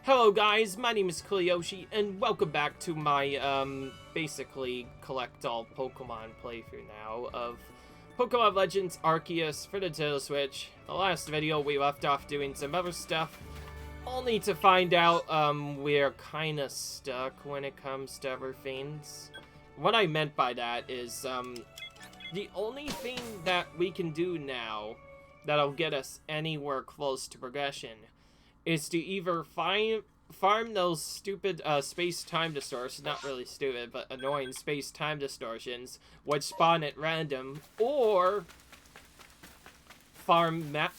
Hello guys, my name is Koyoshi, and welcome back to my, basically collect-all Pokemon playthrough now of Pokémon Legends Arceus for the Nintendo Switch. The last video we left off doing some other stuff, only to find out, we're kinda stuck when it comes to other things. What I meant by that is, the only thing that we can do now that'll get us anywhere close to progression is to either farm those stupid space-time distortions, not really stupid, but annoying space-time distortions, which spawn at random, or farm mass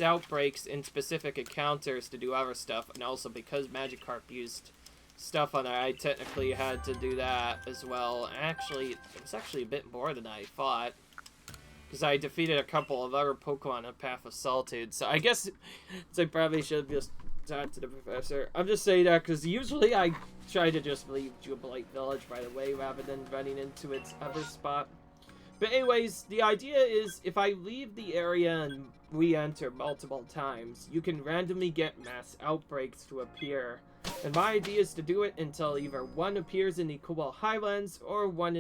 outbreaks in specific encounters to do other stuff. And also because Magikarp used stuff on it, I technically had to do that as well. Actually, it was actually a bit more than I thought, because I defeated a couple of other Pokemon on Path of Solitude. So I guess I probably should have just talked to the professor. I'm just saying that because usually I try to just leave Jubilite Village right away rather than running into its other spot. But anyways, the idea is if I leave the area and re-enter multiple times, you can randomly get mass outbreaks to appear. And my idea is to do it until either one appears in the Cobalt Highlands or one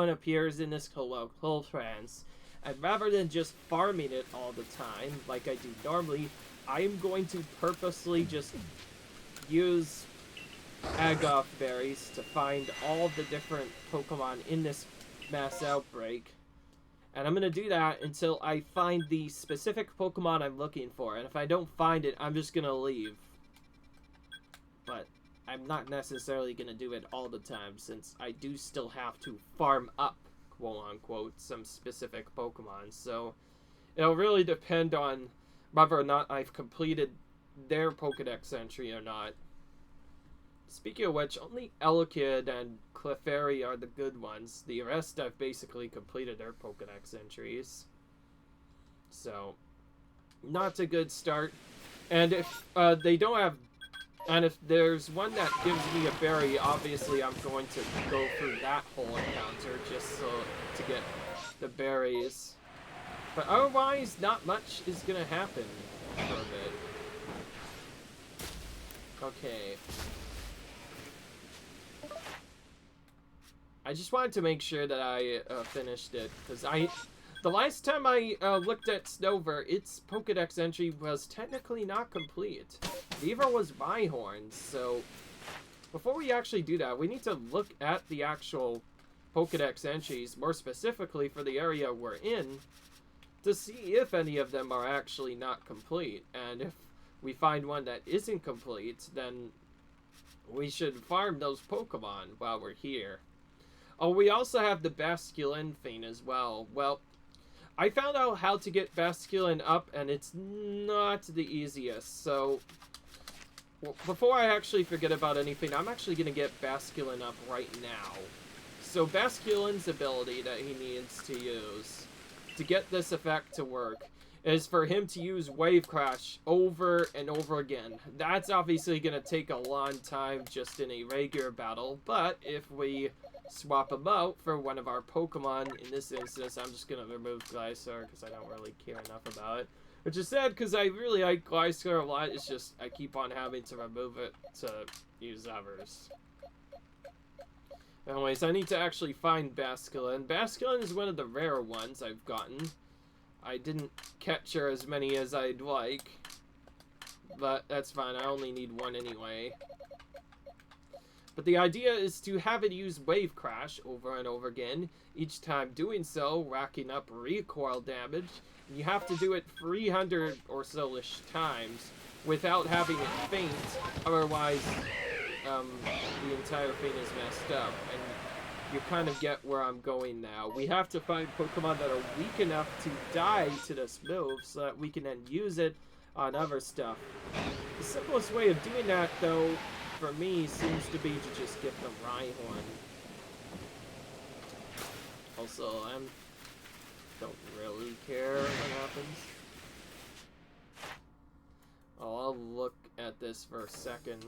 appears in this Cold France. And rather than just farming it all the time, like I do normally, I am going to purposely just use Agoth berries to find all the different Pokemon in this mass outbreak. And I'm going to do that until I find the specific Pokemon I'm looking for. And if I don't find it, I'm just going to leave. But I'm not necessarily going to do it all the time, since I do still have to farm up, quote-unquote, some specific Pokemon. So it'll really depend on whether or not I've completed their Pokedex entry or not. Speaking of which, only Elekid and Clefairy are the good ones. The rest I've basically completed their Pokedex entries. So, not a good start. And if they don't have... And if there's one that gives me a berry, obviously I'm going to go through that whole encounter just to get the berries. But otherwise, not much is going to happen for a bit. Okay. I just wanted to make sure that I finished it, because the last time I looked at Snover, its Pokedex entry was technically not complete. Neither was Rhyhorn's, so before we actually do that, we need to look at the actual Pokedex entries, more specifically for the area we're in, to see if any of them are actually not complete. And if we find one that isn't complete, then we should farm those Pokemon while we're here. Oh, we also have the Basculin thing as well. Well, I found out how to get Basculin up, and it's not the easiest. So, before I actually forget about anything, I'm actually going to get Basculin up right now. So, Basculin's ability that he needs to use to get this effect to work is for him to use Wave Crash over and over again. That's obviously going to take a long time just in a regular battle, but if we swap him out for one of our Pokemon, in this instance, I'm just going to remove Glysaur because I don't really care enough about it. Which is sad because I really like Glysaur a lot, it's just I keep on having to remove it to use others. Anyways, I need to actually find Basculin. Basculin is one of the rare ones I've gotten. I didn't catch her as many as I'd like, but that's fine, I only need one anyway. But the idea is to have it use Wave Crash over and over again, each time doing so, racking up recoil damage. And you have to do it 300 or so-ish times without having it faint, otherwise the entire thing is messed up. And you kind of get where I'm going now. We have to find Pokemon that are weak enough to die to this move so that we can then use it on other stuff. The simplest way of doing that, though, for me, seems to be to just get the Rhyhorn. Also, I don't really care what happens. Oh, I'll look at this for a second.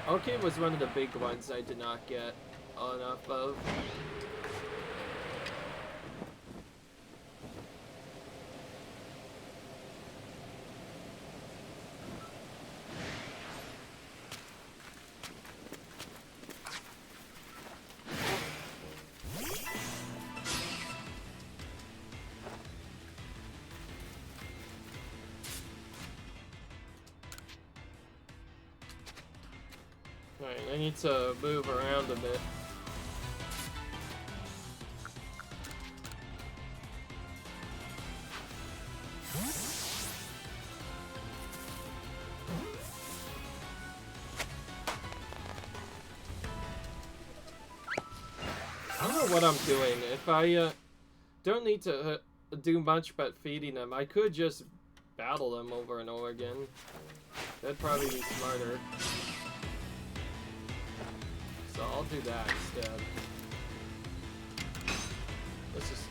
Okay, was one of the big ones I did not get enough of. Alright, I need to move around a bit. I don't know what I'm doing. If I don't need to do much but feeding them, I could just battle them over and over again. That'd probably be smarter. So I'll do that instead. Let's just...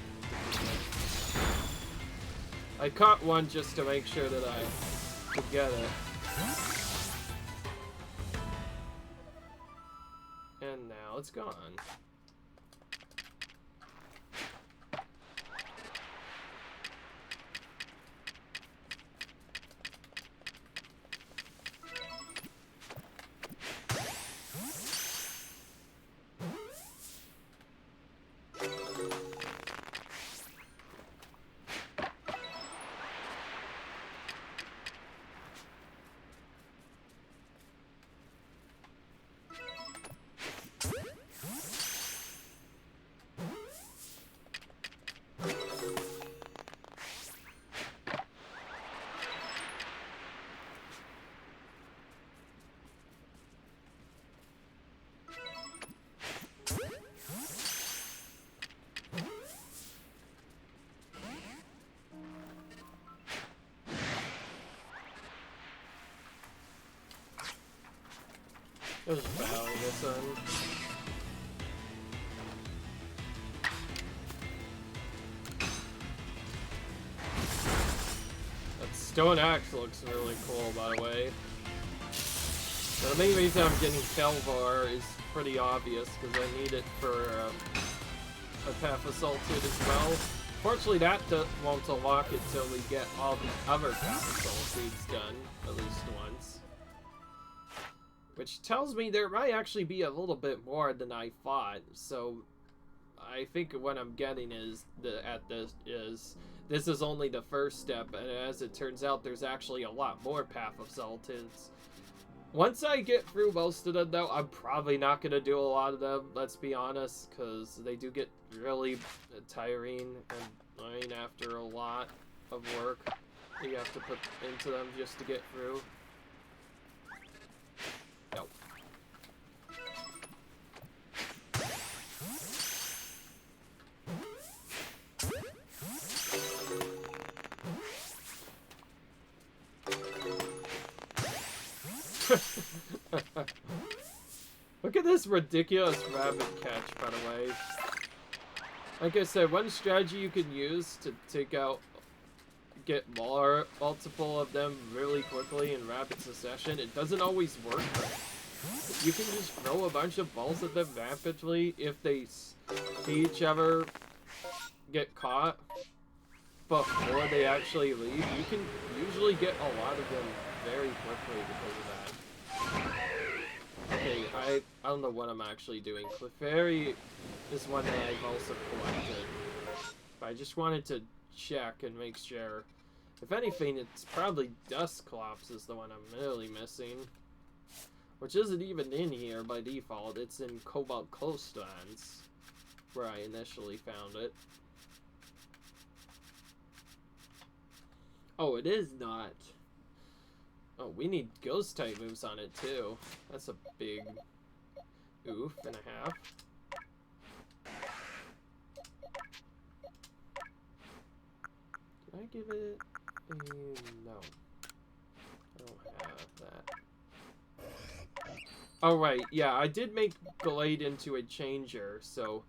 I caught one just to make sure that I could get it. And now it's gone. Just battling this one. That stone axe looks really cool, by the way. The main reason I'm getting Kelvar is pretty obvious, because I need it for a Path Assaulted as well. Fortunately, that won't unlock it till we get all the other Path Assaulteds done, at least once. Which tells me there might actually be a little bit more than I thought, so I think what I'm getting is this is only the first step, and as it turns out, there's actually a lot more Path Assaulteds. Once I get through most of them, though, I'm probably not going to do a lot of them, let's be honest, because they do get really tiring and annoying after a lot of work you have to put into them just to get through. Nope. Look at this ridiculous rabbit catch, by the way. Like I said, one strategy you can use to get multiple of them really quickly in rapid succession. It doesn't always work, but you can just throw a bunch of balls at them rapidly. If they each ever get caught before they actually leave, you can usually get a lot of them very quickly because of that. Okay, I don't know what I'm actually doing. Clefairy is one that I've also collected, but I just wanted to check and make sure. If anything, it's probably Dusclops is the one I'm really missing, which isn't even in here by default. It's in Cobalt Coastlands, where I initially found it. Oh, it is not. Oh, we need ghost type moves on it too. That's a big oof and a half. Can I give it a... no. I don't have that. Oh, right. Yeah, I did make Glade into a changer, so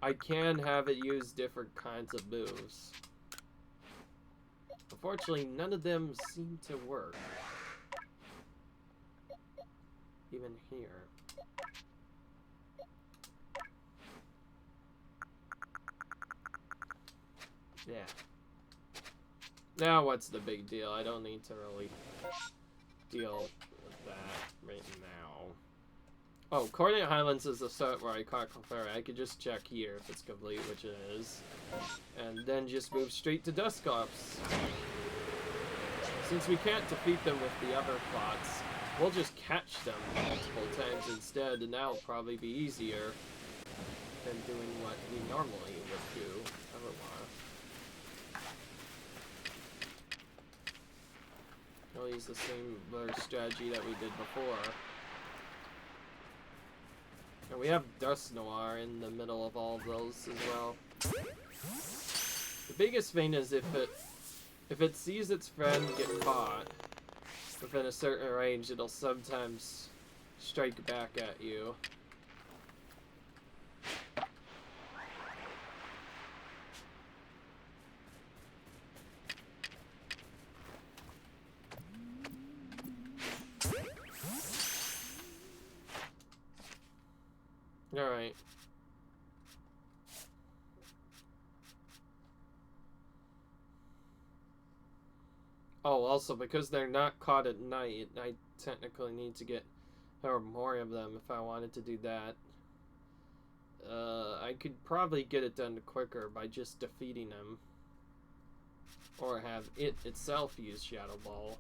I can have it use different kinds of moves. Unfortunately, none of them seem to work. Even here. Yeah. Now what's the big deal? I don't need to really deal with that right now. Oh, Coordinate Highlands is the set where I caught Clefairy. I could just check here if it's complete, which it is. And then just move straight to Dusclops. Since we can't defeat them with the other plots, we'll just catch them multiple times instead, and that'll probably be easier than doing what we normally would do otherwise. I'll use the same strategy that we did before. And we have Dust Noir in the middle of all of those as well. The biggest thing is if it sees its friend get caught within a certain range, it'll sometimes strike back at you. Alright. Oh, also, because they're not caught at night, I technically need to get more of them if I wanted to do that. I could probably get it done quicker by just defeating them. Or have it itself use Shadow Ball,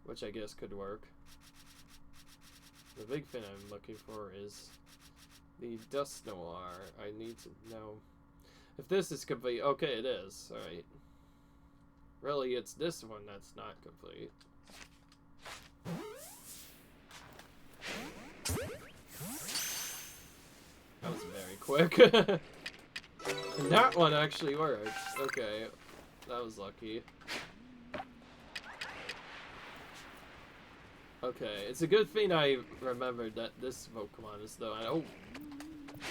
which I guess could work. The big thing I'm looking for is the Dust Noir. I need to know if this is complete. Okay, it is. Alright. Really, it's this one that's not complete. That was very quick. And that one actually worked. Okay, that was lucky. Okay, it's a good thing I remembered that this Pokemon is though. Oh,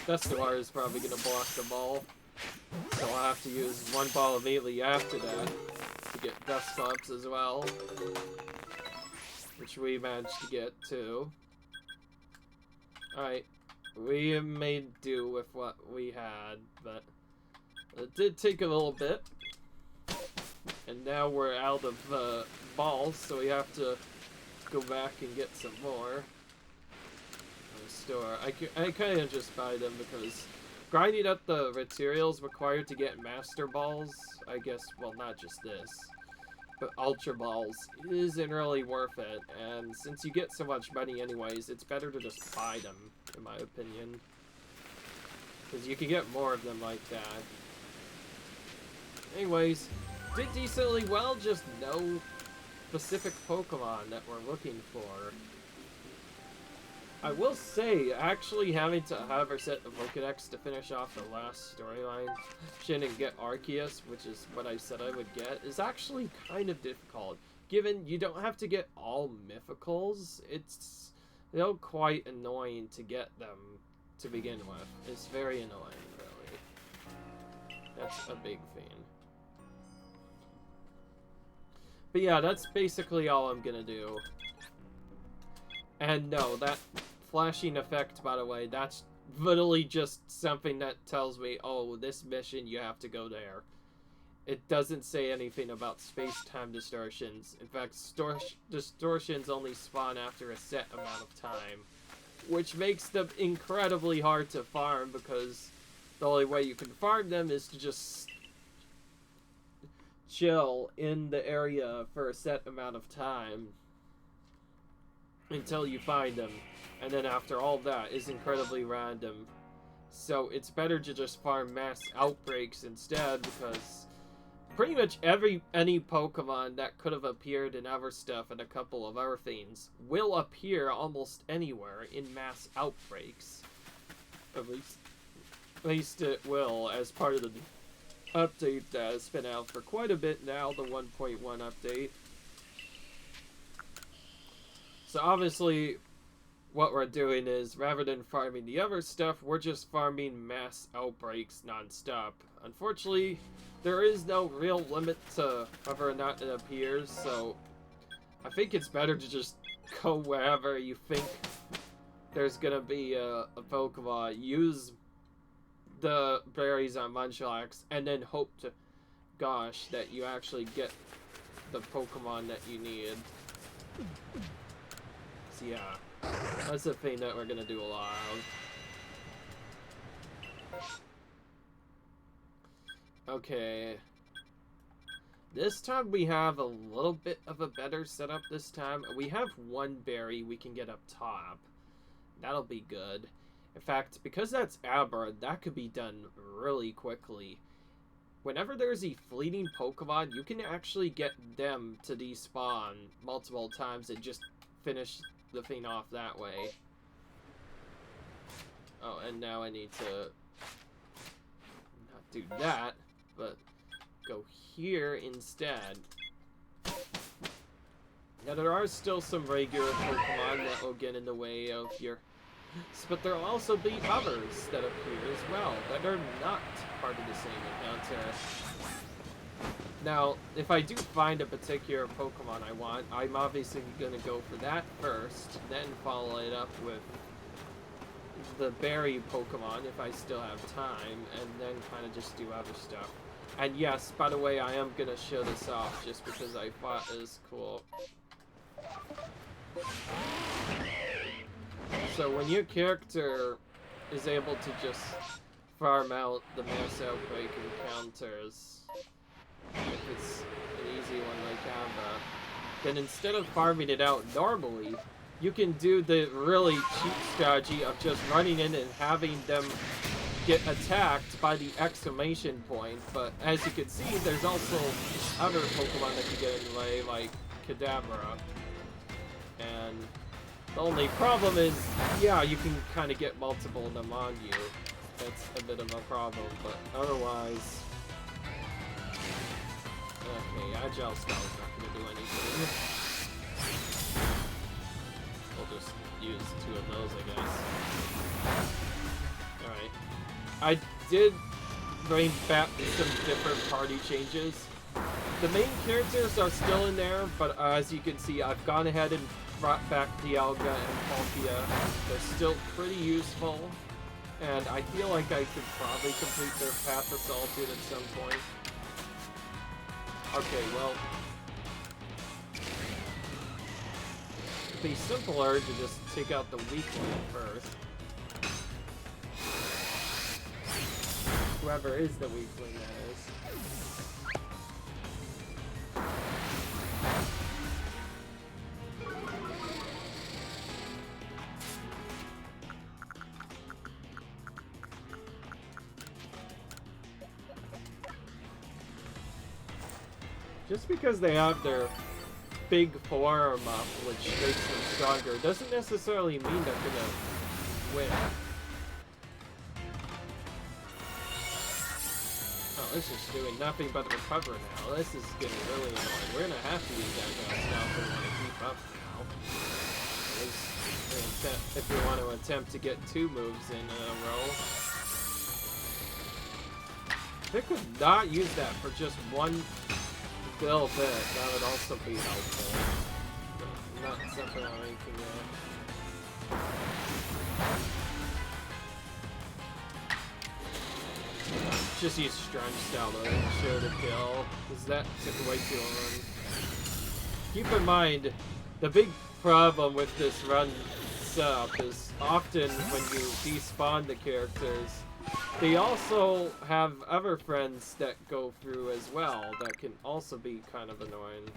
Vestuar is probably gonna block the ball, so I'll have to use one ball immediately after that to get Dusclops as well, which we managed to get too. Alright, we made do with what we had, but it did take a little bit, and now we're out of balls, so we have to go back and get some more. Store. I kind of just buy them because grinding up the materials required to get Master Balls, I guess, well, not just this, but Ultra Balls, isn't really worth it. And since you get so much money anyways, it's better to just buy them, in my opinion. Because you can get more of them like that. Anyways, did decently well, just no specific Pokemon that we're looking for. I will say, actually having to have her set the Pokedex to finish off the last storyline, and get Arceus, which is what I said I would get, is actually kind of difficult. Given you don't have to get all Mythicals, it's quite annoying to get them to begin with. It's very annoying, really. That's a big thing. But yeah, that's basically all I'm gonna do. And no, that flashing effect, by the way, that's literally just something that tells me, oh, this mission, you have to go there. It doesn't say anything about space-time distortions. In fact, distortions only spawn after a set amount of time, which makes them incredibly hard to farm, because the only way you can farm them is to just chill in the area for a set amount of time until you find them, and then after all that is incredibly random. So it's better to just farm mass outbreaks instead, because pretty much any Pokemon that could have appeared in other stuff and a couple of other things will appear almost anywhere in mass outbreaks. At least it will, as part of the update that has been out for quite a bit now, the 1.1 update. So obviously, what we're doing is, rather than farming the other stuff, we're just farming mass outbreaks non-stop. Unfortunately, there is no real limit to whether or not it appears, so I think it's better to just go wherever you think there's gonna be a Pokemon, use the berries on Munchlax, and then hope to gosh that you actually get the Pokemon that you need. So yeah, that's the thing that we're gonna do a lot of. Okay. This time we have a little bit of a better setup this time. We have one berry we can get up top. That'll be good. In fact, because that's Abra, that could be done really quickly. Whenever there's a fleeting Pokemon, you can actually get them to despawn multiple times and just finish the thing off that way. Oh, and now I need to not do that, but go here instead. Now there are still some regular Pokemon that will get in the way of your... But there'll also be others that appear as well that are not part of the same encounter. Now, if I do find a particular Pokemon I want, I'm obviously going to go for that first, then follow it up with the berry Pokemon if I still have time, and then kind of just do other stuff. And yes, by the way, I am going to show this off just because I thought it was cool. So when your character is able to just farm out the mass outbreak encounters, if it's an easy one like Abra, then instead of farming it out normally, you can do the really cheap strategy of just running in and having them get attacked by the exclamation point. But as you can see, there's also other Pokemon that can get in the way, like Kadabra. And the only problem is, yeah, you can kind of get multiple of them on you. That's a bit of a problem, but otherwise... Okay, Agile Spell's not going to do anything. We'll just use 2 of those, I guess. Alright. I did bring back some different party changes. The main characters are still in there, but as you can see, I've gone ahead and brought back Dialga and Palkia. They're still pretty useful, and I feel like I could probably complete their Path of Solitude at some point. Okay, well, it'd be simpler to just take out the weak one first. Whoever is the weakling, that is. Just because they have their big form up, which makes them stronger, doesn't necessarily mean they're gonna win. Oh, this is doing nothing but recover now. This is getting really annoying. We're gonna have to use that now if we want to keep up now. At least if we want to attempt to get 2 moves in a row. If they could not use that for just one little bit, that would also be helpful. But not something I'm making just use Strong Style to show the kill, because that took way too long. Keep in mind, the big problem with this run setup is often when you despawn the characters, they also have other friends that go through as well that can also be kind of annoying.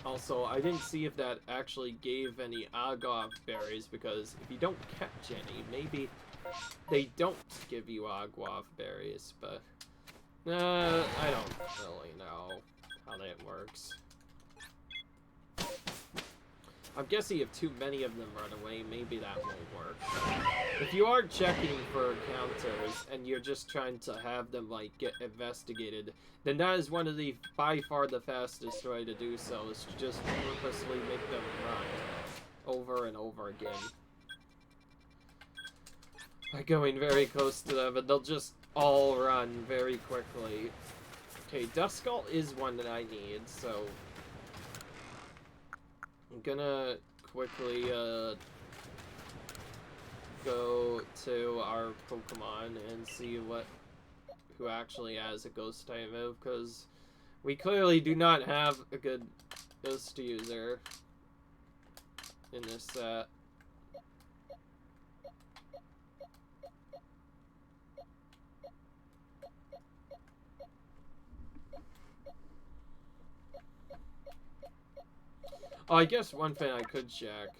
Also, I didn't see if that actually gave any Agov berries, because if you don't catch any, maybe they don't give you Agov berries, but I don't really know how that works. I'm guessing if too many of them run away, maybe that won't work. If you are checking for encounters and you're just trying to have them like get investigated, then that is one of the by far the fastest way to do so, is to just purposely make them run over and over again. By going very close to them, and they'll just all run very quickly. Okay, Duskull is one that I need, so I'm gonna quickly go to our Pokemon and see who actually has a Ghost type move, because we clearly do not have a good Ghost user in this set. Oh, I guess one thing I could check.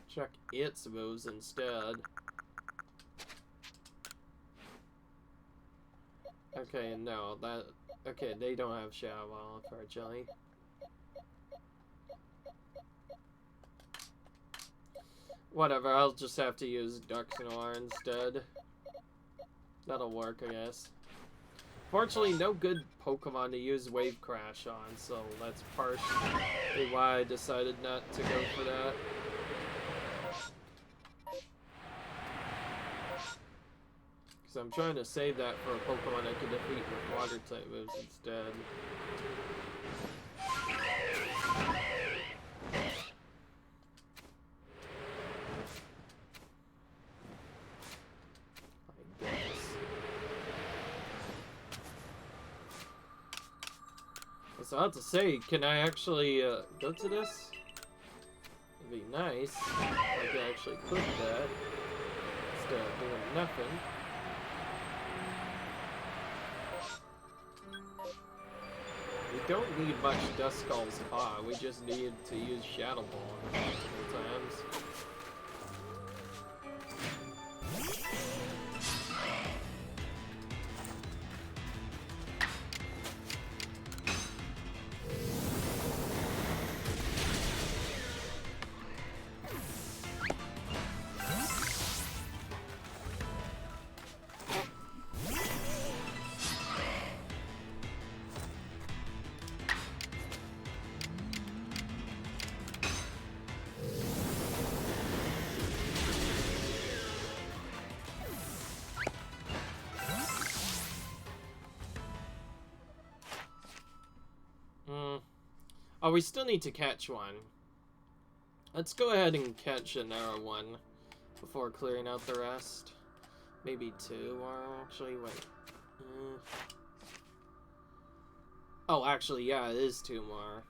Check its moves instead. Okay, no, that... Okay, they don't have Shadow Ball, unfortunately. Whatever, I'll just have to use Duxnoir instead. That'll work, I guess. Fortunately, no good Pokemon to use Wave Crash on, so that's partially why I decided not to go for that. Because I'm trying to save that for a Pokemon I can defeat with Water-type moves instead. So I have to say, can I actually go to this? It'd be nice if I could actually click that instead of doing nothing. We don't need much Duskull's Paw, we just need to use Shadow Ball multiple times. Oh, we still need to catch one. Let's go ahead and catch another one before clearing out the rest. Maybe two, or actually, wait. Oh, actually, yeah, it is two more.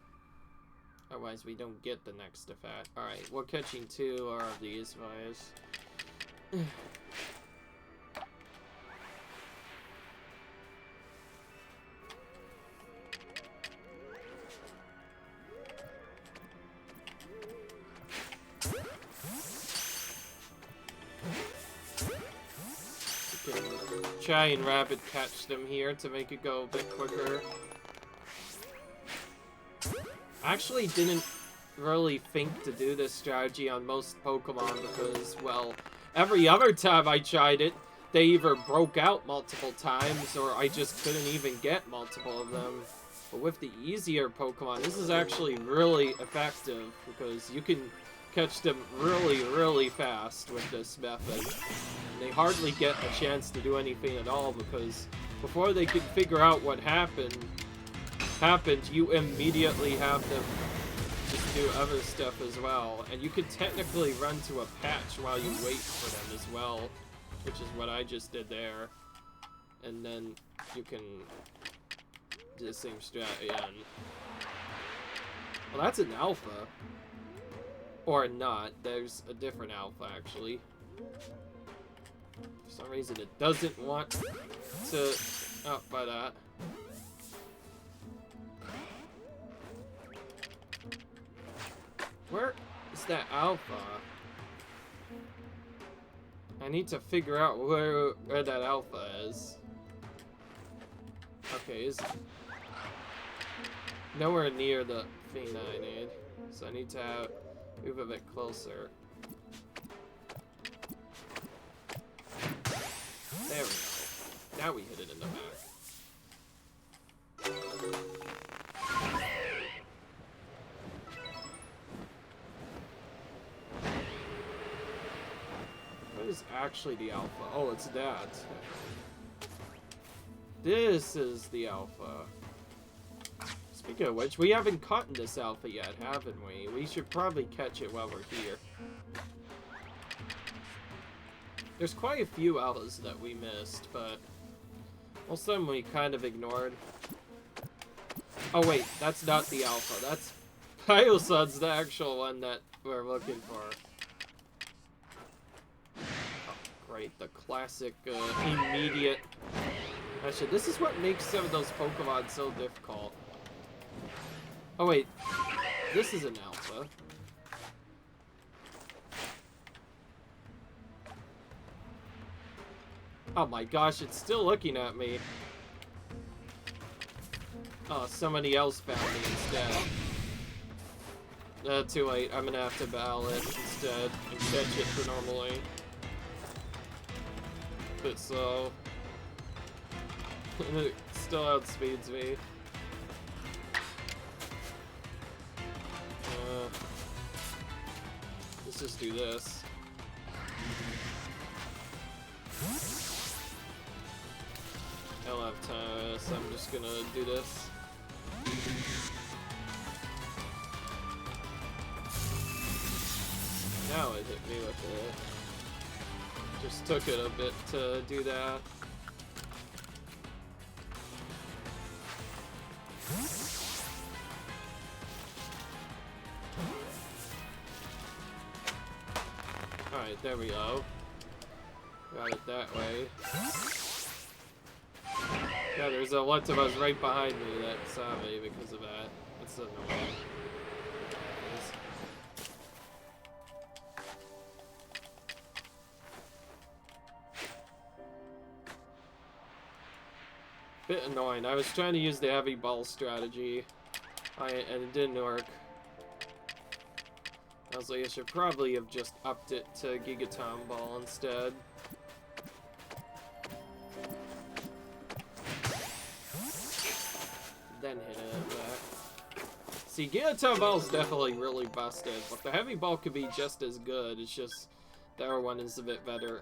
Otherwise, we don't get the next effect. Alright, we're catching two of these guys. Try and rapid catch them here to make it go a bit quicker. I actually didn't really think to do this strategy on most Pokemon because, well, every other time I tried it, they either broke out multiple times or I just couldn't even get multiple of them. But with the easier Pokemon, this is actually really effective because you can catch them really, really fast with this method. And they hardly get a chance to do anything at all because before they can figure out what happened, you immediately have them just do other stuff as well. And you can technically run to a patch while you wait for them as well, which is what I just did there. And then you can do the same strat again. Well, that's an alpha. Or not. There's a different alpha, actually. For some reason, it doesn't want to... Oh, by that. Where is that alpha? I need to figure out where that alpha is. Okay, is nowhere near the thing that I need. So I need to move a bit closer. There we go. Now we hit it in the back. What is actually the alpha? Oh, it's that. This is the alpha. Speaking of which, we haven't caught this alpha yet, haven't we? We should probably catch it while we're here. There's quite a few alphas that we missed, but most of them we kind of ignored. Oh wait, that's not the alpha. That's Pyosud's the actual one that we're looking for. Oh, great, the classic immediate Actually, this is what makes some of those Pokemon so difficult. Oh wait, this is an alpha. Oh my gosh, it's still looking at me. Oh, somebody else found me instead. Too late. I'm gonna have to battle it instead and catch it for normally. But so... it still outspeeds me. Let's just do this. I don't have time, so I'm just gonna do this. Now it hit me with it. Just took it a bit to do that. Alright, there we go. Got it that way. Yeah, there's a lot of us right behind me that saw me because of that. That's annoying. Bit annoying. I was trying to use the heavy ball strategy, and it didn't work. I was like, I should probably have just upped it to Gigaton Ball instead. Then hit it back. See, Gigaton Ball is definitely really busted, but the heavy ball could be just as good. It's just the other one is a bit better.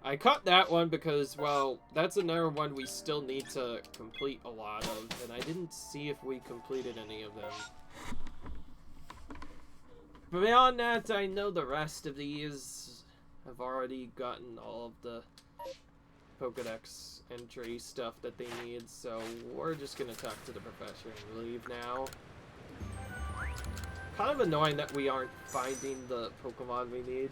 I caught that one because, well, that's another one we still need to complete a lot of, and I didn't see if we completed any of them. But beyond that, I know the rest of these have already gotten all of the Pokédex entry stuff that they need, so we're just gonna talk to the professor and leave now. Kind of annoying that we aren't finding the Pokemon we need.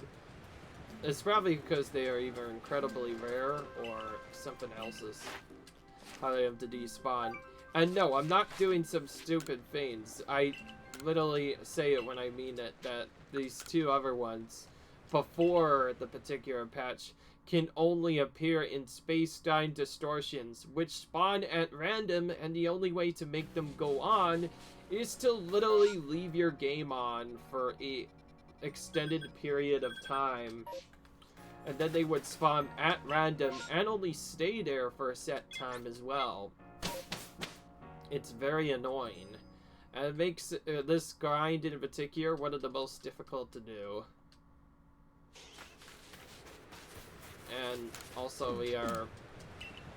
It's probably because they are either incredibly rare or something else is how they have to despawn. And no, I'm not doing some stupid feigns. I literally say it when I mean it, that these two other ones, before the particular patch, can only appear in space-time distortions, which spawn at random, and the only way to make them go on is to literally leave your game on for a extended period of time, and then they would spawn at random and only stay there for a set time as well. It's very annoying, and it makes this grind in particular one of the most difficult to do. And also we are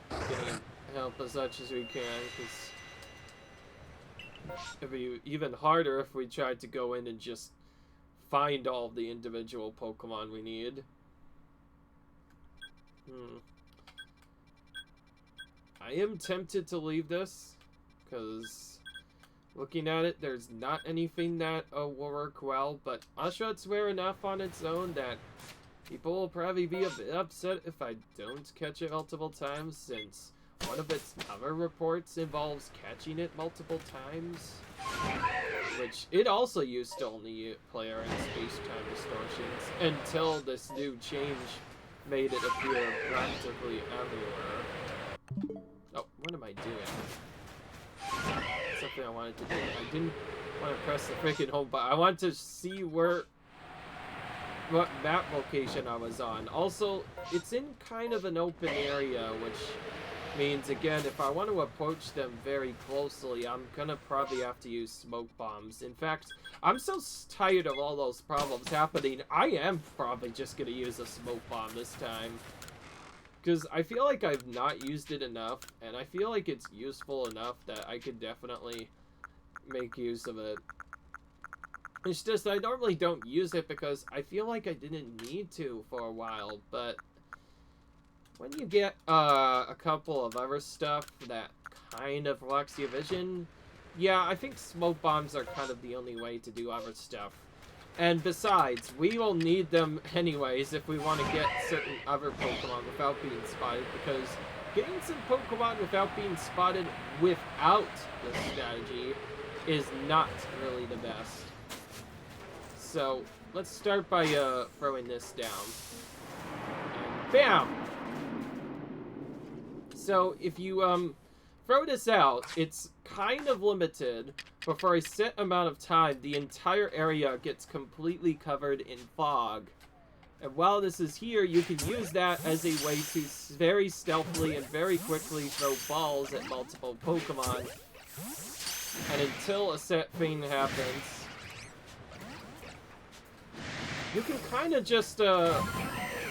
getting help as much as we can, because it'd be even harder if we tried to go in and just find all of the individual Pokemon we need. I am tempted to leave this, because looking at it, there's not anything that will work well, but Oshawtt's rare enough on its own that people will probably be a bit upset if I don't catch it multiple times, since one of its cover reports involves catching it multiple times, which it also used to only play in space-time distortions until this new change made it appear practically everywhere. Oh, what am I doing? Something I wanted to do. I didn't want to press the freaking home button. I want to see what map location I was on. Also, it's in kind of an open area, which means, again, if I want to approach them very closely, I'm gonna probably have to use smoke bombs. In fact, I'm so tired of all those problems happening, I am probably just gonna use a smoke bomb this time. Because I feel like I've not used it enough, and I feel like it's useful enough that I could definitely make use of it. It's just I normally don't use it because I feel like I didn't need to for a while, but when you get a couple of other stuff that kind of locks your vision, yeah, I think smoke bombs are kind of the only way to do other stuff. And besides, we will need them anyways if we want to get certain other Pokemon without being spotted, because getting some Pokemon without being spotted without this strategy is not really the best. So let's start by throwing this down. And bam! So if you throw this out, it's kind of limited, but for a set amount of time, the entire area gets completely covered in fog. And while this is here, you can use that as a way to very stealthily and very quickly throw balls at multiple Pokemon. And until a set thing happens, you can kind of just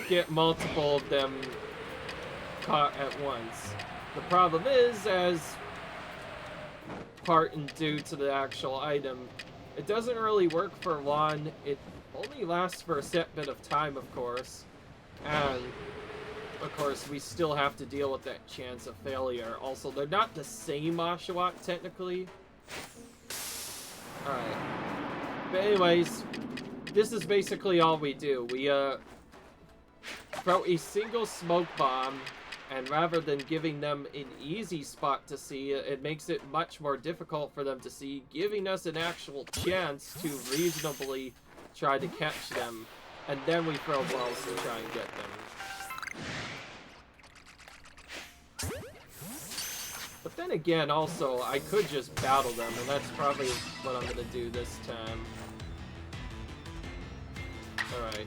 get multiple of them caught at once. The problem is, as part and due to the actual item, it doesn't really work for long. It only lasts for a set bit of time, of course. And, of course, we still have to deal with that chance of failure. Also, they're not the same Oshawott, technically. Alright. But anyways, this is basically all we do. We, throw a single smoke bomb, and rather than giving them an easy spot to see, it makes it much more difficult for them to see, giving us an actual chance to reasonably try to catch them. And then we throw balls to try and get them. But then again, also, I could just battle them, and that's probably what I'm gonna do this time. Alright.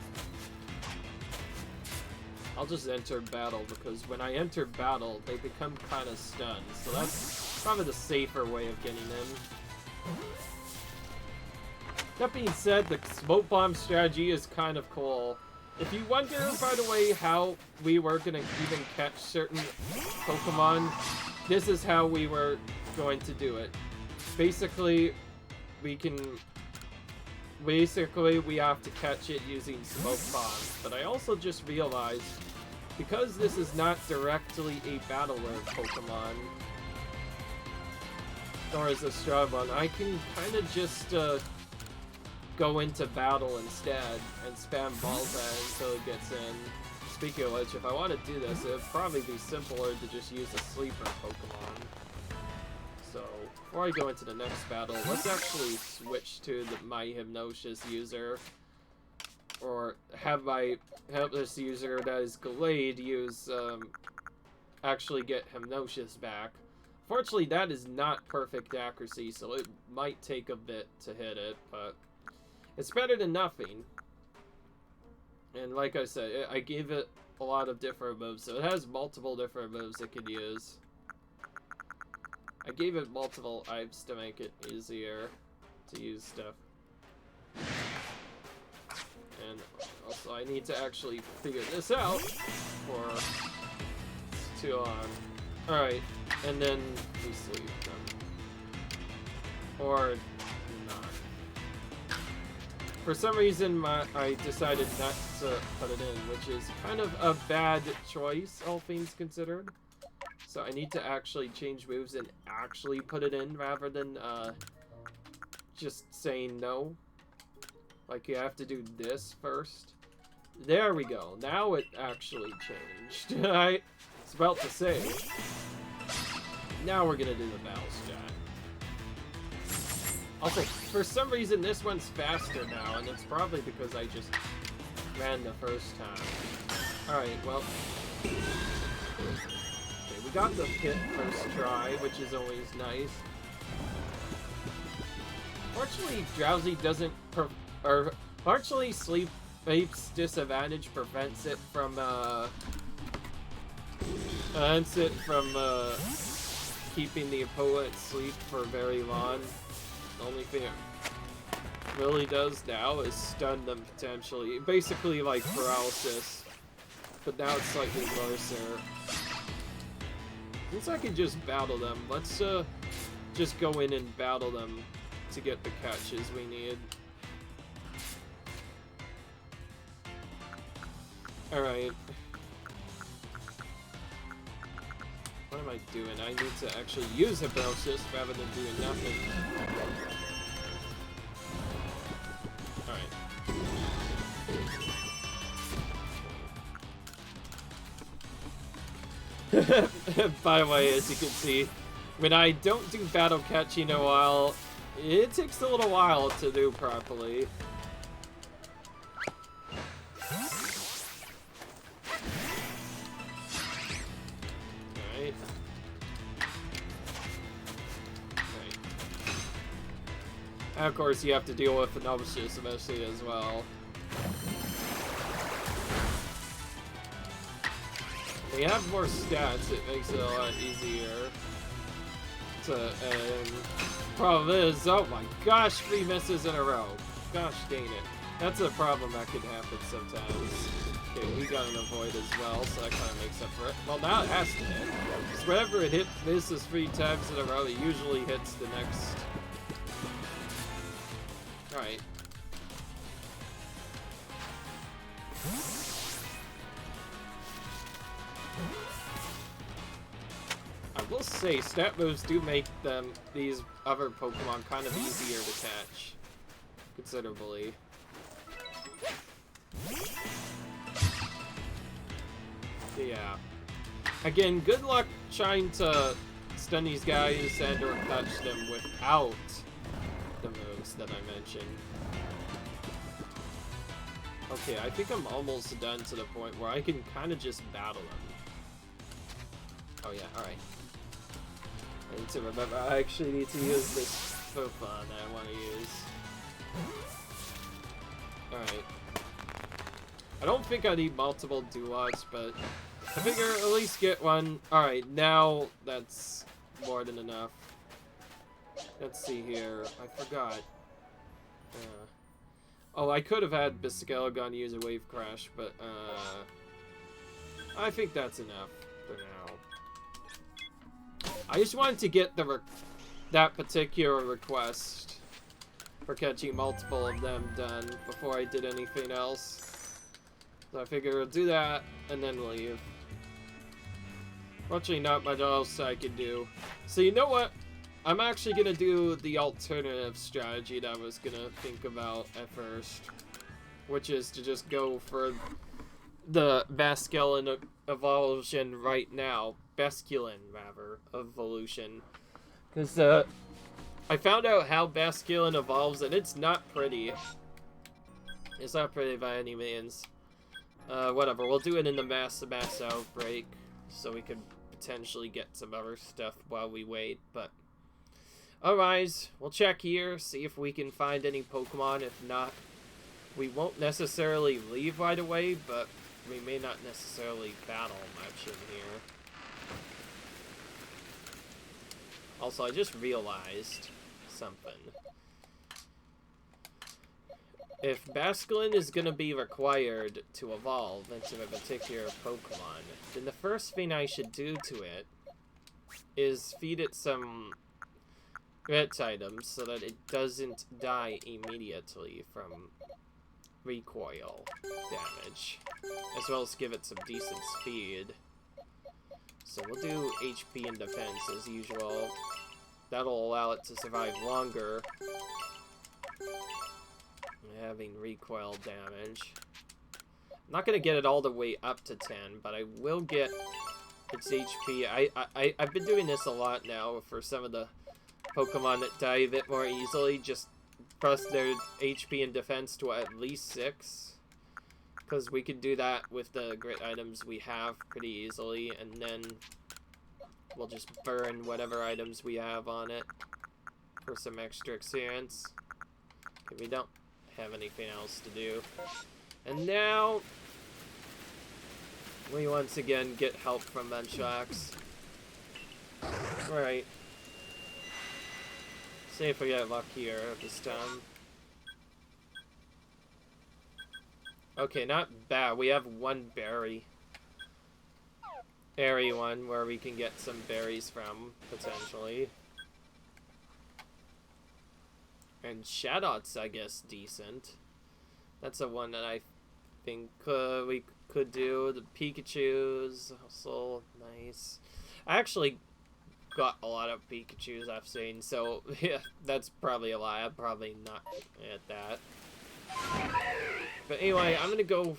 I'll just enter battle, because when I enter battle, they become kind of stunned. So that's probably the safer way of getting in. That being said, the smoke bomb strategy is kind of cool. If you wonder, by the way, how we were going to even catch certain Pokemon, this is how we were going to do it. Basically, we have to catch it using smoke bombs. But I also just realized, because this is not directly a battler Pokemon, nor is a strong one, I can kind of just go into battle instead and spam balls at it until it gets in. Speaking of which, if I want to do this, it would probably be simpler to just use a sleeper Pokemon. So, before I go into the next battle, let's actually switch to my Hypnosis user. Or have my Helpless user that is Glade use, actually get Hypnosis back. Fortunately, that is not perfect accuracy, so it might take a bit to hit it, but it's better than nothing. And like I said, I gave it a lot of different moves, so it has multiple different moves it could use. I gave it multiple items to make it easier to use stuff. And also, I need to actually figure this out for it's too long. Alright, and then we sleep them. Or not. For some reason, I decided not to put it in, which is kind of a bad choice, all things considered. So I need to actually change moves and actually put it in rather than just saying no. Like, you have to do this first. There we go. Now it actually changed. I was about to say. Now we're gonna do the battle strat. Also, for some reason, this one's faster now, and it's probably because I just ran the first time. Alright, well. Okay, we got the pit first try, which is always nice. Fortunately, Drowsy doesn't partially Sleep's disadvantage prevents it from keeping the opponent asleep for very long. The only thing it really does now is stun them potentially. Basically like paralysis. But now it's slightly worse. Since I can just battle them, let's just go in and battle them to get the catches we need. Alright. What am I doing? I need to actually use Hypnosis rather than doing nothing. Alright. By the way, as you can see, when I don't do battle catching in a while, it takes a little while to do properly. Alright. And of course, you have to deal with the novices eventually as well. When you have more stats, it makes it a lot easier to, problem is, oh my gosh, 3 misses in a row. Gosh dang it. That's a problem that can happen sometimes. Okay, we got an avoid as well, so that kind of makes up for it. Well, now it has to hit. Because whenever it misses 3 times in a row, it usually hits the next. Alright. I will say, stat moves do make these other Pokemon kind of easier to catch. Considerably. Yeah. Again, good luck trying to stun these guys and or catch them without the moves that I mentioned. Okay, I think I'm almost done to the point where I can kind of just battle them. Oh yeah, alright. I need to remember, I actually need to use this Pokemon that I want to use. Alright. I don't think I need multiple Dulocs, but I figure at least get one. Alright, now that's more than enough. Let's see here. I forgot. Oh, I could have had Biscalagon use a Wave Crash, but I think that's enough for now. I just wanted to get that particular request for catching multiple of them done before I did anything else. So I figure I'll do that and then leave. Fortunately, not much else I can do. So you know what? I'm actually gonna do the alternative strategy that I was gonna think about at first, which is to just go for the Basculin evolution right now. Basculin, rather, evolution. Because I found out how Basculin evolves, and it's not pretty. It's not pretty by any means. Whatever, we'll do it in the mass outbreak, so we could potentially get some other stuff while we wait, but otherwise, we'll check here, see if we can find any Pokemon. If not, we won't necessarily leave right away, but we may not necessarily battle much in here. Also, I just realized something. If Basculin is going to be required to evolve into a particular Pokemon, then the first thing I should do to it is feed it some Grit items so that it doesn't die immediately from recoil damage, as well as give it some decent speed. So we'll do HP and defense as usual. That'll allow it to survive longer, having recoil damage. I'm not gonna get it all the way up to 10, but I will get its HP. I've been doing this a lot now for some of the Pokemon that die a bit more easily. Just press their HP and defense to at least 6, because we can do that with the grit items we have pretty easily, and then we'll just burn whatever items we have on it for some extra experience. Okay, we don't have anything else to do. And now we once again get help from Munchlax. Alright. See if we get luckier this time. Okay, not bad. We have one berry. Airy one where we can get some berries from, potentially. And Shadow's, I guess, decent. That's the one that I think we could do. The Pikachu's also nice. I actually got a lot of Pikachus I've seen, so yeah, that's probably a lie. I'm probably not at that. But anyway, I'm gonna go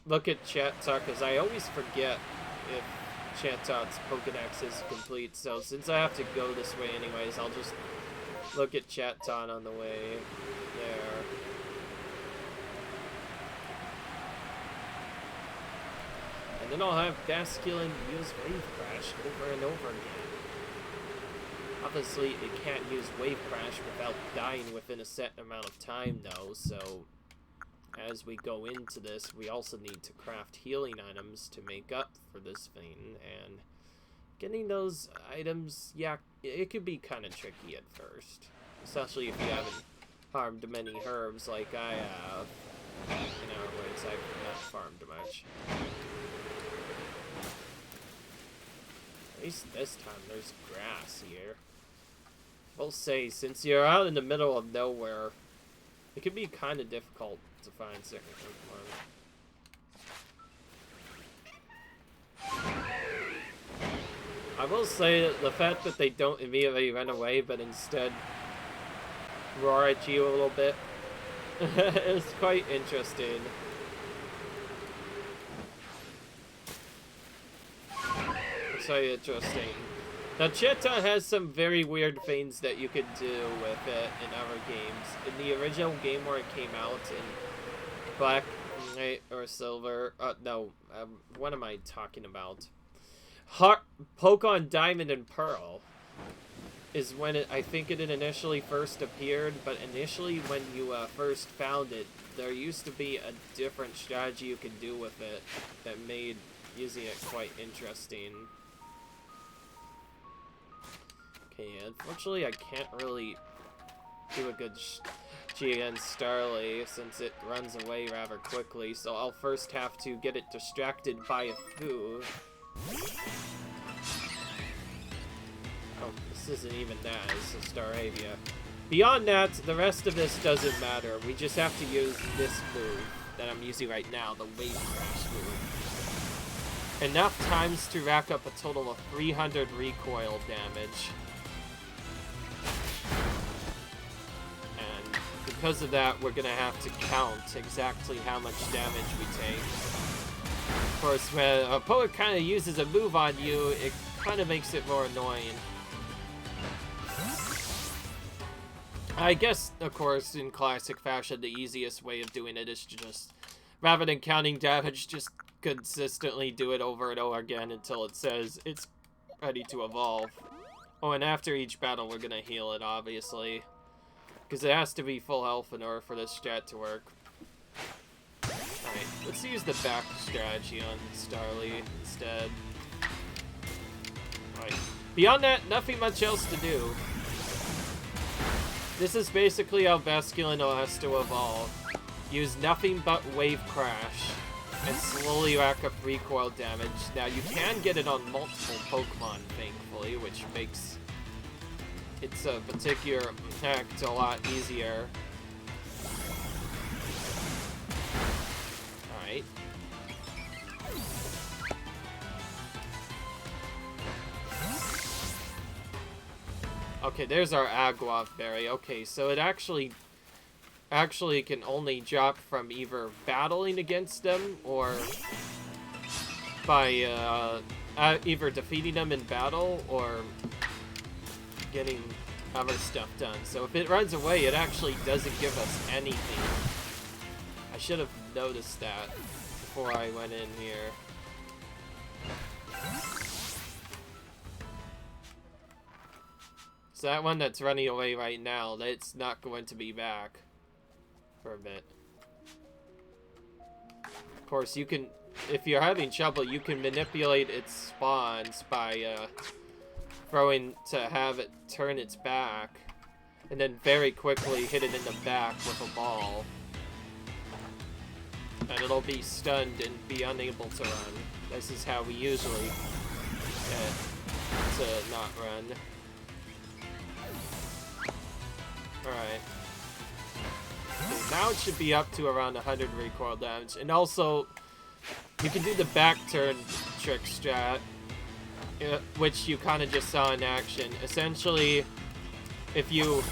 look at chat talk, because I always forget if Chatot Pokedex is complete, so since I have to go this way anyways, I'll just look at Chatot on the way there. And then I'll have Basculin use Wave Crash over and over again. Obviously, it can't use Wave Crash without dying within a set amount of time, though, so as we go into this, we also need to craft healing items to make up for this thing, and getting those items, yeah, it could be kind of tricky at first, especially if you haven't farmed many herbs like I have. In other words, I've not farmed much. At least this time there's grass here. I'll say, since you're out in the middle of nowhere, it can be kind of difficult to find certain Pokemon. I will say that the fact that they don't immediately run away, but instead roar at you a little bit, is quite interesting. It's very interesting. Now, Chatot has some very weird things that you could do with it in other games. In the original game where it came out in Black, White, or Silver, what am I talking about? Pokemon Diamond and Pearl is when I think it initially first appeared, but initially when you first found it, there used to be a different strategy you could do with it that made using it quite interesting. Okay, unfortunately I can't really do a good G against Starly since it runs away rather quickly, so I'll first have to get it distracted by a Fu. Oh, this isn't even that, this is Staravia. Beyond that, the rest of this doesn't matter. We just have to use this move that I'm using right now, the Wave Crash move. Enough times to rack up a total of 300 recoil damage. And because of that, we're gonna have to count exactly how much damage we take. Of course, when a opponent kind of uses a move on you, it kind of makes it more annoying. I guess, of course, in classic fashion, the easiest way of doing it is to just, rather than counting damage, just consistently do it over and over again until it says it's ready to evolve. Oh, and after each battle, we're gonna heal it, obviously. Because it has to be full health in order for this strat to work. Alright, let's use the back strategy on Starly instead. Alright, beyond that, nothing much else to do. This is basically how Basculin has to evolve. Use nothing but Wave Crash, and slowly rack up recoil damage. Now, you can get it on multiple Pokemon, thankfully, which makes its particular attack a lot easier. Alright. Okay, there's our Aguav Berry. Okay, so it actually can only drop from either battling against them or by either defeating them in battle or getting other stuff done. So if it runs away, it actually doesn't give us anything. I should have noticed that before I went in here. So that one that's running away right now, it's not going to be back for a bit. Of course, you can, if you're having trouble, you can manipulate its spawns by throwing to have it turn its back, and then very quickly hit it in the back with a ball. And it'll be stunned and be unable to run. This is how we usually get to not run. Alright. Okay, now it should be up to around 100 recoil damage. And also, you can do the back turn trick strat, which you kind of just saw in action. Essentially, if you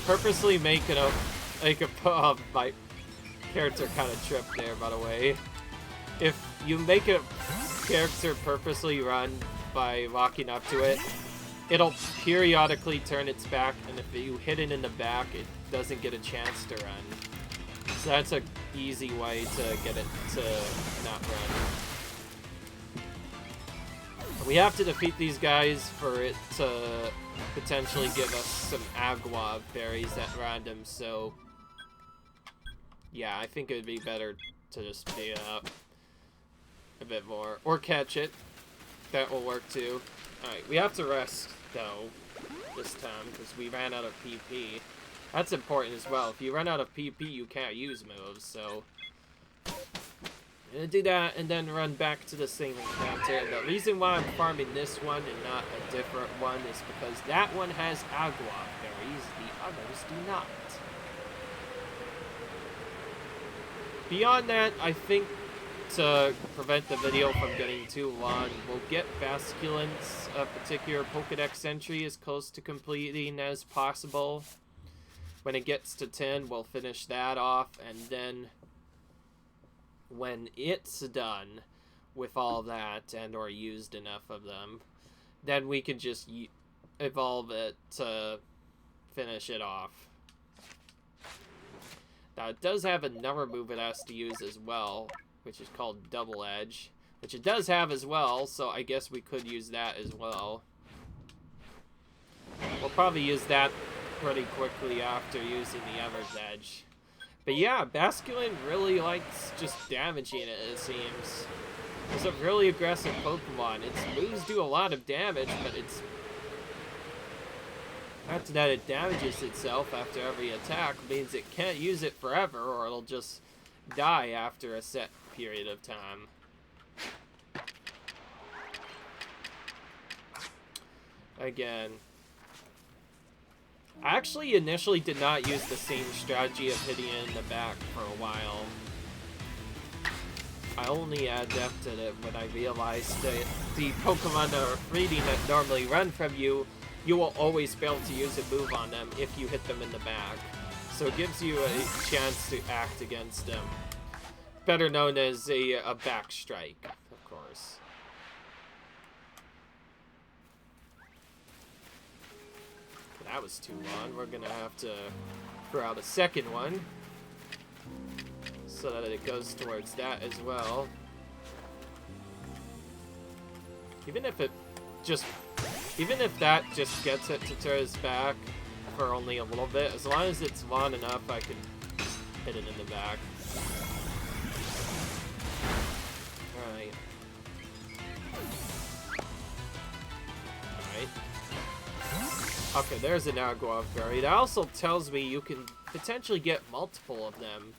purposely make my character kind of tripped there, by the way. If you make a character purposely run by walking up to it, it'll periodically turn its back, and if you hit it in the back, it doesn't get a chance to run. So that's an easy way to get it to not run. We have to defeat these guys for it to potentially give us some agua berries at random, so yeah, I think it would be better to just speed it up a bit more. Or catch it. That will work too. Alright, we have to rest, though, this time, because we ran out of PP. That's important as well. If you run out of PP, you can't use moves, so I'm gonna do that and then run back to the same encounter. And the reason why I'm farming this one and not a different one is because that one has agua berries, the others do not. Beyond that, I think to prevent the video from getting too long, we'll get Basculin's particular Pokédex entry as close to completing as possible. When it gets to 10, we'll finish that off, and then when it's done with all that and or used enough of them, then we can just evolve it to finish it off. Now, it does have another move it has to use as well, which is called Double Edge, which it does have as well, so I guess we could use that as well. We'll probably use that pretty quickly after using the Ever's Edge. But yeah, Basculin really likes just damaging it, it seems. It's a really aggressive Pokemon. Its moves do a lot of damage, but it's not that it damages itself after every attack means it can't use it forever, or it'll just die after a set period of time. Again, I actually initially did not use the same strategy of hitting it in the back for a while. I only adapted it when I realized that the Pokemon that are breeding that normally run from you, you will always be able to use a move on them if you hit them in the back. So it gives you a chance to act against them. Better known as a back strike, of course. That was too long. We're gonna have to throw out a second one so that it goes towards that as well. Even if that just gets it to turn its back for only a little bit, as long as it's long enough, I can hit it in the back. Alright. Alright. Okay, there's an agua berry. That also tells me you can potentially get multiple of them.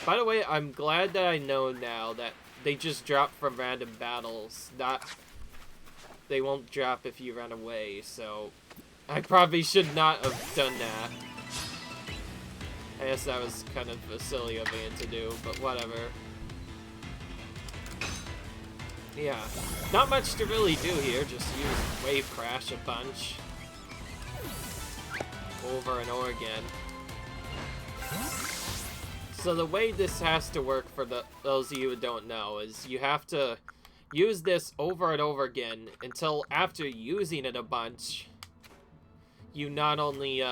By the way, I'm glad that I know now that they just drop from random battles. They won't drop if you run away, so I probably should not have done that. I guess that was kind of a silly of me to do, but whatever. Yeah, not much to really do here, just use Wave Crash a bunch. Over and over again. So the way this has to work for those of you who don't know is you have to use this over and over again until after using it a bunch, you not only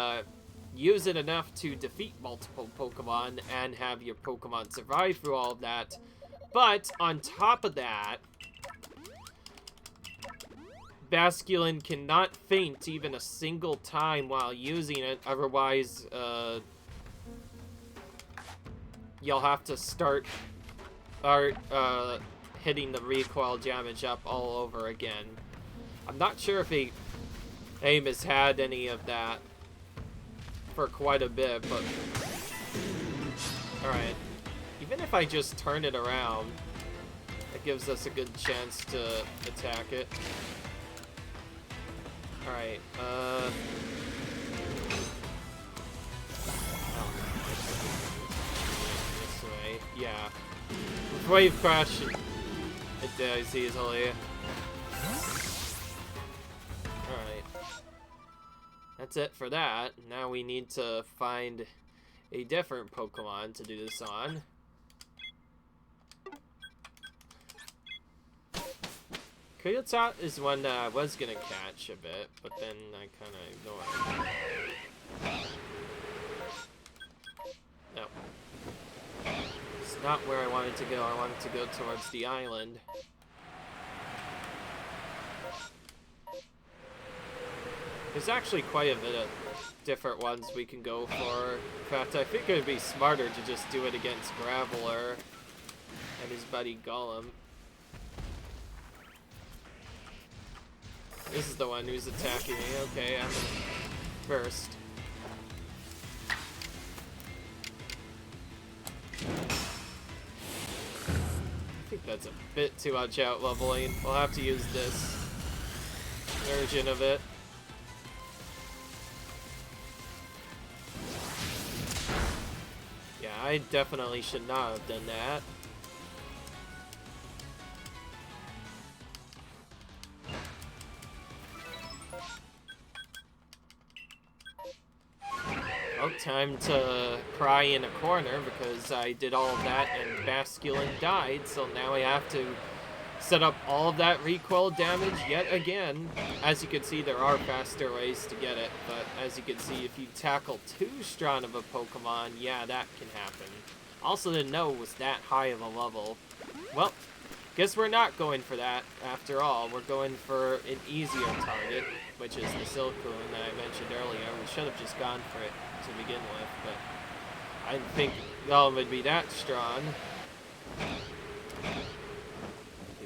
use it enough to defeat multiple Pokemon and have your Pokemon survive through all of that, but on top of that, Basculin cannot faint even a single time while using it, otherwise you'll have to start hitting the recoil damage up all over again. I'm not sure if AIM has had any of that for quite a bit, but alright. Even if I just turn it around, it gives us a good chance to attack it. Alright, this way, yeah. With Wave Crash, it dies easily. Alright. That's it for that. Now we need to find a different Pokemon to do this on. Kriotot is one that I was gonna catch a bit, but then I kind of ignored. No. It's not where I wanted to go. I wanted to go towards the island. There's actually quite a bit of different ones we can go for. In fact, I think it would be smarter to just do it against Graveler and his buddy Golem. This is the one who's attacking me. Okay, I'm first. I think that's a bit too much out leveling. We'll have to use this version of it. Yeah, I definitely should not have done that. Oh, time to cry in a corner because I did all of that and Basculin died, so now I have to set up all of that recoil damage yet again. As you can see, there are faster ways to get it, but as you can see, if you tackle too strong of a Pokemon, yeah, that can happen. Also didn't know it was that high of a level. Well, guess we're not going for that after all. We're going for an easier target, which is the Silcoon that I mentioned earlier. We should have just gone for it to begin with, but I didn't think Golem would be that strong.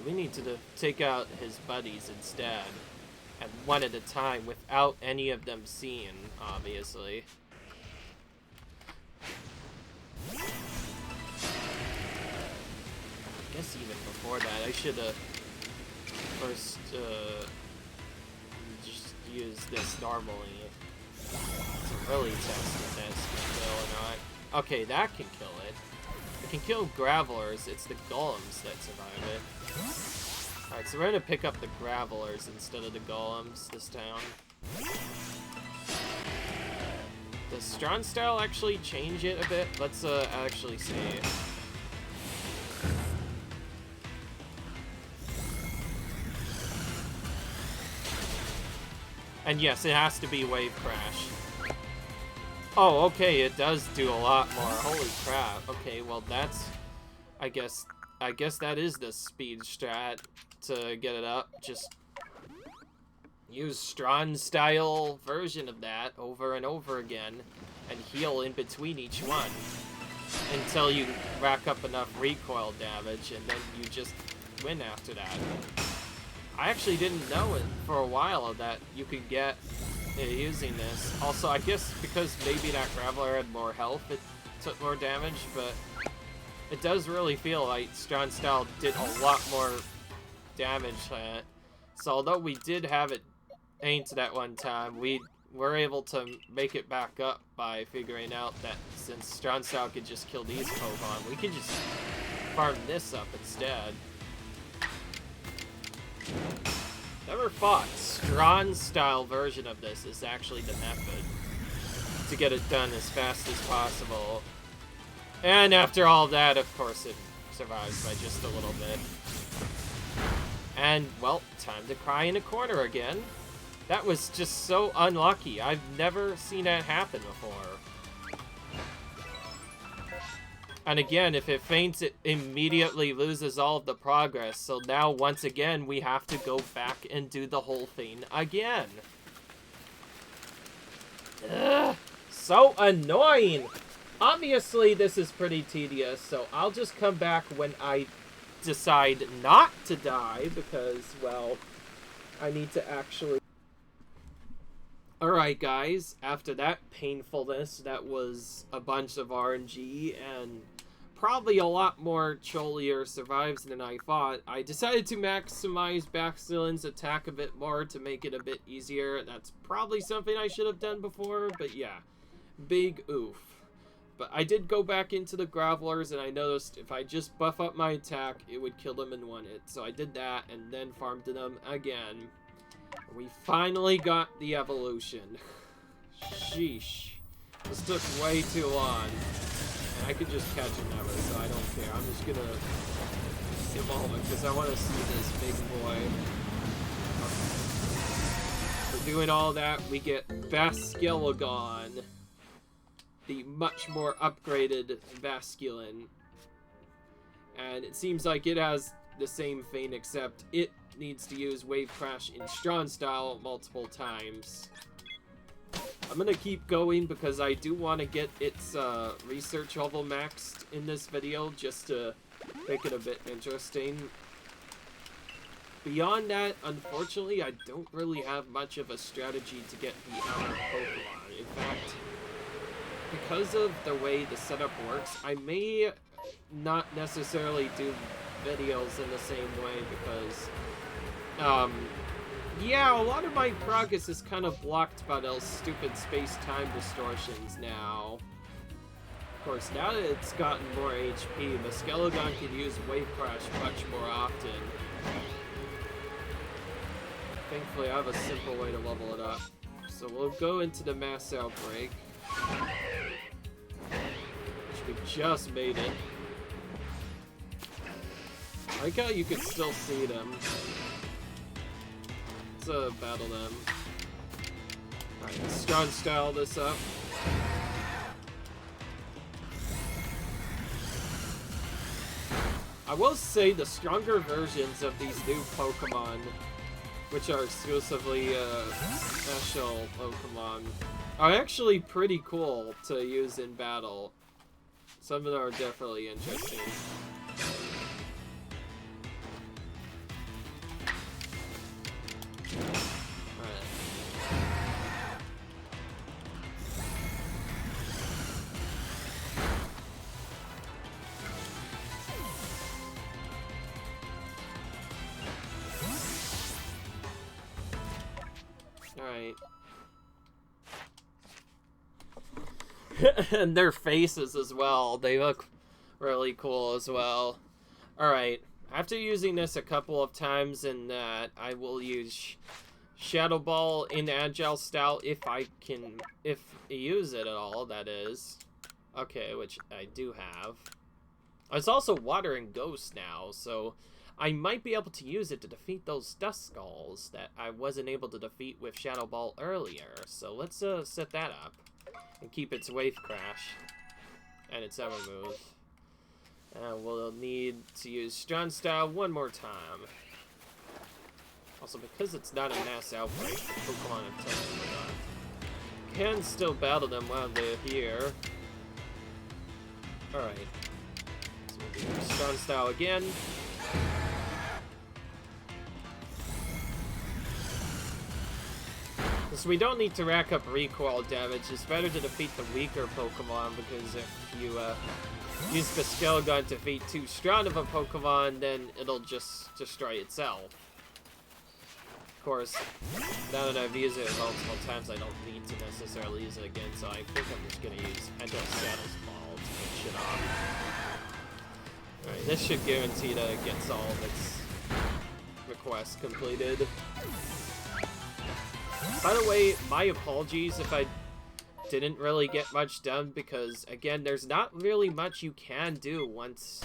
We need to take out his buddies instead, and one at a time without any of them seeing, obviously. I guess even before that, I should have first just used this normally to really test if that's gonna kill or not. Okay, that can kill it. It can kill Gravelers, it's the Golems that survive it. Alright, so we're gonna pick up the Gravelers instead of the Golems this time. Does Strong Style actually change it a bit? Let's actually see. And yes, it has to be Wave Crash. Oh, okay, it does do a lot more. Holy crap. Okay, well that's... I guess that is the speed strat to get it up. Just use Strong Style version of that over and over again and heal in between each one until you rack up enough recoil damage, and then you just win after that. I actually didn't know it for a while that you could get using this. Also, I guess because maybe that Graveler had more health, it took more damage, but it does really feel like Strong Style did a lot more damage than it. So although we did have it aimed that one time, we were able to make it back up by figuring out that since Strong Style could just kill these Pokemon, we could just farm this up instead. Never fought. Strong Style version of this is actually the method to get it done as fast as possible. And after all that, of course, it survives by just a little bit. And, well, time to cry in a corner again. That was just so unlucky. I've never seen that happen before. And again, if it faints, it immediately loses all of the progress. So now, once again, we have to go back and do the whole thing again. Ugh, so annoying! Obviously, this is pretty tedious, so I'll just come back when I decide not to die, because, well, I need to actually... Alright, guys, after that painfulness, that was a bunch of RNG, and probably a lot more Cholier survives than I thought. I decided to maximize Baxilin's attack a bit more to make it a bit easier. That's probably something I should have done before, but yeah, big oof. But I did go back into the Gravelers, and I noticed if I just buff up my attack, it would kill them in one hit. So I did that, and then farmed them again. We finally got the evolution. Sheesh. This took way too long. And I could just catch another, so I don't care. I'm just gonna evolve it, because I want to see this big boy. For doing all that, we get Basculgon, the much more upgraded Basculin. And it seems like it has the same fate, except it needs to use Wave Crash in Strong Style multiple times. I'm gonna keep going because I do want to get its research level maxed in this video, just to make it a bit interesting. Beyond that, unfortunately, I don't really have much of a strategy to get the other Pokemon. In fact, because of the way the setup works, I may not necessarily do videos in the same way because, yeah, a lot of my progress is kind of blocked by those stupid space-time distortions now. Of course, now that it's gotten more HP, Basculgon can use Wave Crash much more often. Thankfully, I have a simple way to level it up. So we'll go into the Mass Outbreak, which we just made it. I like how you can still see them. Let's battle them. Alright, let's Strong Style this up. I will say the stronger versions of these new Pokemon, which are exclusively special Pokemon, are actually pretty cool to use in battle. Some of them are definitely interesting. Alright. And their faces as well. They look really cool as well. Alright. After using this a couple of times in that, I will use Shadow Ball in Agile Style if I use it at all, that is. Okay, which I do have. It's also Water and Ghost now, so I might be able to use it to defeat those Dust Skulls that I wasn't able to defeat with Shadow Ball earlier. So let's set that up and keep its Wave Crash and its Ever Move. We'll need to use Strong Style one more time. Also, because it's not a Mass Outbreak, Pokemon have Pokemon can still battle them while they're here. Alright. So we'll do Strong Style again. So we don't need to rack up recoil damage. It's better to defeat the weaker Pokemon, because if you use Basculgon to defeat too strong of a Pokemon, then it'll just destroy itself. Of course, now that I've used it multiple times, I don't need to necessarily use it again, so I think I'm just gonna use Shadows Ball to get shit off. Alright, this should guarantee that it gets all of its requests completed. By the way, my apologies if I didn't really get much done, because, again, there's not really much you can do once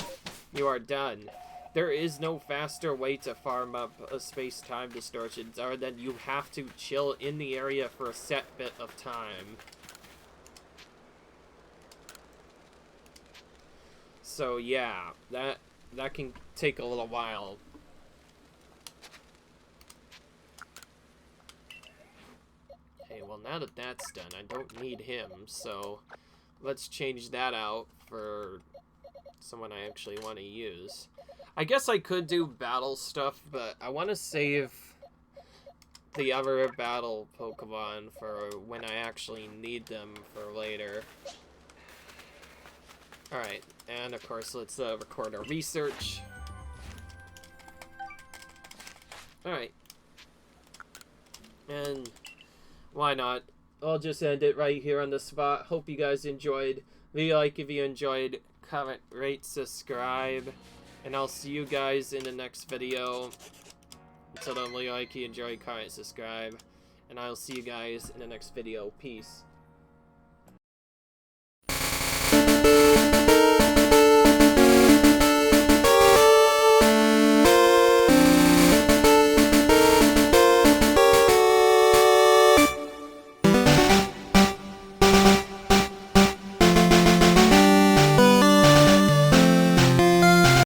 you are done. There is no faster way to farm up a space-time distortions, other than you have to chill in the area for a set bit of time. So, yeah, that can take a little while. Okay, well, now that that's done, I don't need him, so let's change that out for someone I actually want to use. I guess I could do battle stuff, but I want to save the other battle Pokemon for when I actually need them for later. Alright, and of course, let's record our research. Alright. And why not? I'll just end it right here on the spot. Hope you guys enjoyed. Leave a like if you enjoyed. Comment, rate, subscribe. And I'll see you guys in the next video. Until then, leave a like if you enjoyed, comment, subscribe. And I'll see you guys in the next video. Peace.